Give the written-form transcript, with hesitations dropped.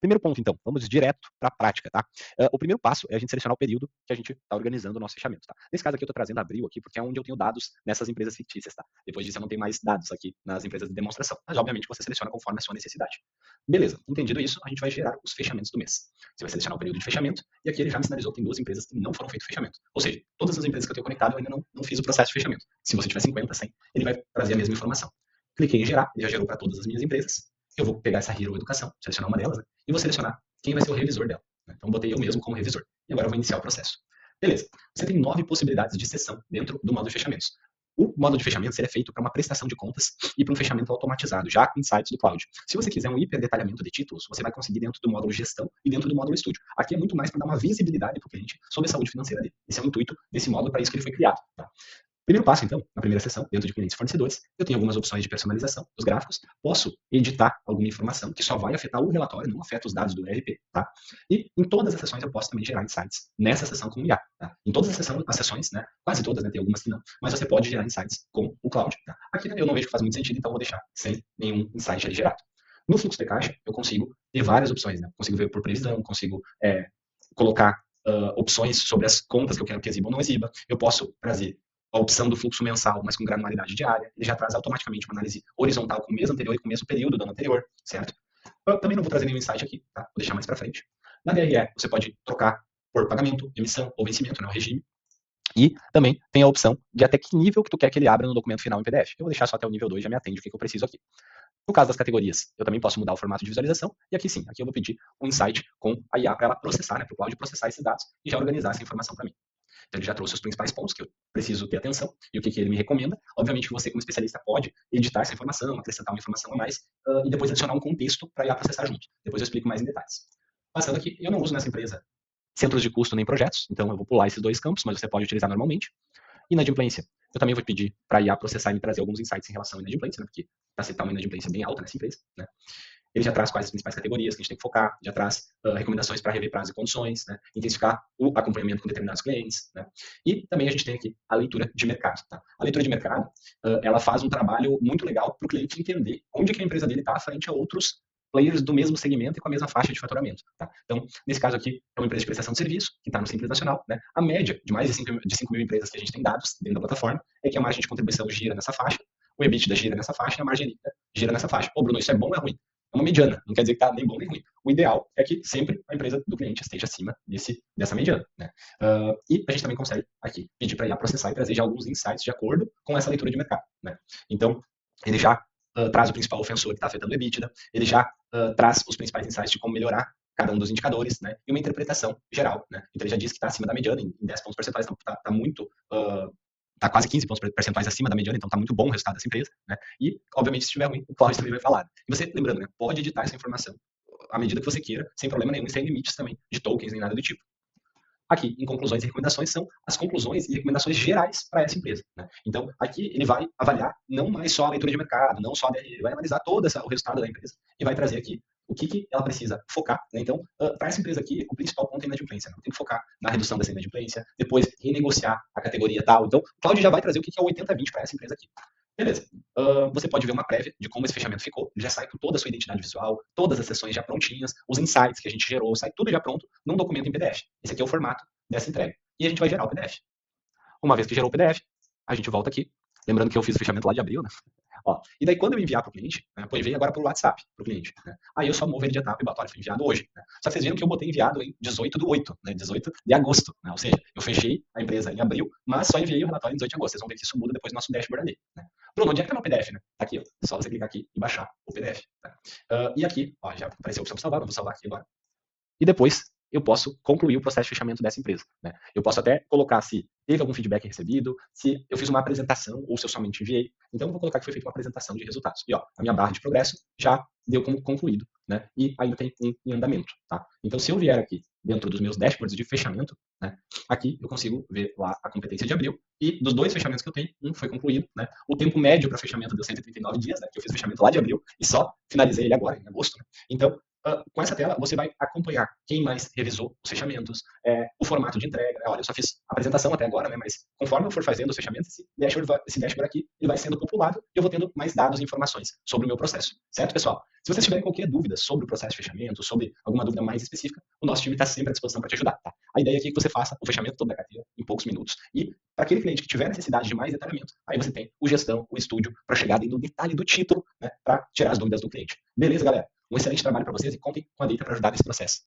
Primeiro ponto, então, vamos direto para a prática, tá? O primeiro passo é a gente selecionar o período que a gente está organizando o nosso fechamento, tá? Nesse caso aqui eu estou trazendo abril aqui porque é onde eu tenho dados nessas empresas fictícias, tá? Depois disso eu não tenho mais dados aqui nas empresas de demonstração, mas obviamente você seleciona conforme a sua necessidade. Beleza, entendido isso, a gente vai gerar os fechamentos do mês. Você vai selecionar o período de fechamento e aqui ele já me sinalizou que tem 2 empresas que não foram feito fechamento. Ou seja, todas as empresas que eu tenho conectado eu ainda não fiz o processo de fechamento. Se você tiver 50, 100, ele vai trazer a mesma informação. Cliquei em gerar, ele já gerou para todas as minhas empresas. Eu vou pegar essa Hero Educação, selecionar uma delas, né, e vou selecionar quem vai ser o revisor dela. Né? Então, botei eu mesmo como revisor. E agora eu vou iniciar o processo. Beleza. Você tem 9 possibilidades de sessão dentro do modo de fechamentos. O modo de fechamento é feito para uma prestação de contas e para um fechamento automatizado, já com insights do cloud. Se você quiser um hiperdetalhamento de títulos, você vai conseguir dentro do módulo gestão e dentro do módulo estúdio. Aqui é muito mais para dar uma visibilidade para o cliente sobre a saúde financeira dele. Esse é o intuito desse módulo, para isso que ele foi criado. Tá? Primeiro passo, então, na primeira seção, dentro de clientes e fornecedores, eu tenho algumas opções de personalização dos gráficos, posso editar alguma informação que só vai afetar o relatório, não afeta os dados do ERP, tá? E em todas as sessões eu posso também gerar insights nessa sessão com o IA, tá? Em todas as sessões, né, quase todas, né, tem algumas que não, mas você pode gerar insights com o cloud, tá? Aqui eu não vejo que faz muito sentido, então eu vou deixar sem nenhum insight ali gerado. No fluxo de caixa, eu consigo ter várias opções, né? Consigo ver por previsão, consigo colocar opções sobre as contas que eu quero que exiba ou não exiba, eu posso trazer a opção do fluxo mensal, mas com granularidade diária, ele já traz automaticamente uma análise horizontal com o mês anterior e com o mesmo período do ano anterior, certo? Eu também não vou trazer nenhum insight aqui, tá? Vou deixar mais para frente. Na DRE, você pode trocar por pagamento, emissão ou vencimento, né, o regime. E também tem a opção de até que nível que tu quer que ele abra no documento final em PDF. Eu vou deixar só até o nível 2, já me atende o que eu preciso aqui. No caso das categorias, eu também posso mudar o formato de visualização, e aqui sim, aqui eu vou pedir um insight com a IA para ela processar, né, para o cloud processar esses dados e já organizar essa informação para mim. Então, ele já trouxe os principais pontos que eu preciso ter atenção e o que ele me recomenda. Obviamente que você, como especialista, pode editar essa informação, acrescentar uma informação a mais e depois adicionar um contexto para ir processar junto. Depois eu explico mais em detalhes. Passando aqui, eu não uso nessa empresa centros de custo nem projetos, então eu vou pular esses 2 campos, mas você pode utilizar normalmente. Inadimplência, eu também vou pedir para a IA processar e me trazer alguns insights em relação à inadimplência, né, porque está uma inadimplência bem alta nessa empresa, né? Ele já traz quais as principais categorias que a gente tem que focar, já traz recomendações para rever prazos e condições, né, intensificar o acompanhamento com determinados clientes, né, e também a gente tem aqui a leitura de mercado. Tá? A leitura de mercado, ela faz um trabalho muito legal para o cliente entender onde que a empresa dele está frente a outros players do mesmo segmento e com a mesma faixa de faturamento. Tá? Então, nesse caso aqui, é uma empresa de prestação de serviço, que está no Simples Nacional. Né? A média de mais de 5 mil empresas que a gente tem dados dentro da plataforma é que a margem de contribuição gira nessa faixa, o EBITDA gira nessa faixa e a margem gira nessa faixa. Ô, Bruno, isso é bom ou é ruim? É uma mediana, não quer dizer que está nem bom nem ruim. O ideal é que sempre a empresa do cliente esteja acima dessa mediana. Né? E a gente também consegue aqui pedir para IA processar e trazer já alguns insights de acordo com essa leitura de mercado. Né? Então, ele já traz o principal ofensor que está afetando o EBITDA, ele já traz os principais insights de como melhorar cada um dos indicadores, né? E uma interpretação geral. Né? Então, ele já diz que está acima da mediana, em 10 pontos percentuais, então está muito está quase 15 pontos percentuais acima da mediana, então está muito bom o resultado dessa empresa, né? E, obviamente, se estiver ruim, o Cláudio também vai falar. E você, lembrando, né, pode editar essa informação à medida que você queira, sem problema nenhum, e sem limites também de tokens nem nada do tipo. Aqui, em conclusões e recomendações, são as conclusões e recomendações gerais para essa empresa. Né? Então, aqui ele vai avaliar não mais só a leitura de mercado, não só a DRE, ele vai analisar todo o resultado da empresa e vai trazer aqui o que ela precisa focar. Né? Então, para essa empresa aqui, o principal ponto é a inadimplência. Né? Tem que focar na redução dessa inadimplência, depois renegociar a categoria tal. Então, o Cláudio já vai trazer o que é o 80-20 para essa empresa aqui. Beleza. Você pode ver uma prévia de como esse fechamento ficou. Ele já sai com toda a sua identidade visual, todas as sessões já prontinhas, os insights que a gente gerou, sai tudo já pronto num documento em PDF. Esse aqui é o formato dessa entrega. E a gente vai gerar o PDF. Uma vez que gerou o PDF, a gente volta aqui. Lembrando que eu fiz o fechamento lá de abril, né? Ó, e daí quando eu enviar para o cliente, né, pô, enviei agora para o WhatsApp para o cliente. Né? Aí eu só movo ele de etapa e boto, olha, foi enviado hoje. Né? Só que vocês viram que eu botei enviado em 18/8, né, 18 de agosto. Né? Ou seja, eu fechei a empresa em abril, mas só enviei o relatório em 18 de agosto. Vocês vão ver que isso muda depois no nosso dashboard ali. Né? Bruno, onde é que tá meu PDF? Né? Tá aqui, ó. Só você clicar aqui e baixar o PDF. Tá? E aqui, ó, já apareceu a opção de salvar, vou salvar aqui agora. E depois eu posso concluir o processo de fechamento dessa empresa. Né? Eu posso até colocar se teve algum feedback recebido, se eu fiz uma apresentação ou se eu somente enviei. Então, eu vou colocar que foi feita uma apresentação de resultados. E ó, a minha barra de progresso já deu como concluído. Né? E ainda tem em andamento. Tá? Então, se eu vier aqui dentro dos meus dashboards de fechamento, né, aqui eu consigo ver lá a competência de abril. E dos 2 fechamentos que eu tenho, um foi concluído. Né? O tempo médio para fechamento deu 139 dias, né, que eu fiz o fechamento lá de abril e só finalizei ele agora, em agosto. Né? Então, Com essa tela, você vai acompanhar quem mais revisou os fechamentos, o formato de entrega. Olha, eu só fiz a apresentação até agora, né, mas conforme eu for fazendo os fechamentos, esse dashboard aqui ele vai sendo populado e eu vou tendo mais dados e informações sobre o meu processo. Certo, pessoal? Se vocês tiverem qualquer dúvida sobre o processo de fechamento, sobre alguma dúvida mais específica, o nosso time está sempre à disposição para te ajudar. Tá? A ideia aqui é que você faça o fechamento todo da carteira em poucos minutos. E para aquele cliente que tiver necessidade de mais detalhamento, aí você tem o gestão, o estúdio, para chegar dentro do detalhe do título, né, para tirar as dúvidas do cliente. Beleza, galera? Um excelente trabalho para vocês e contem com a Data para ajudar nesse processo.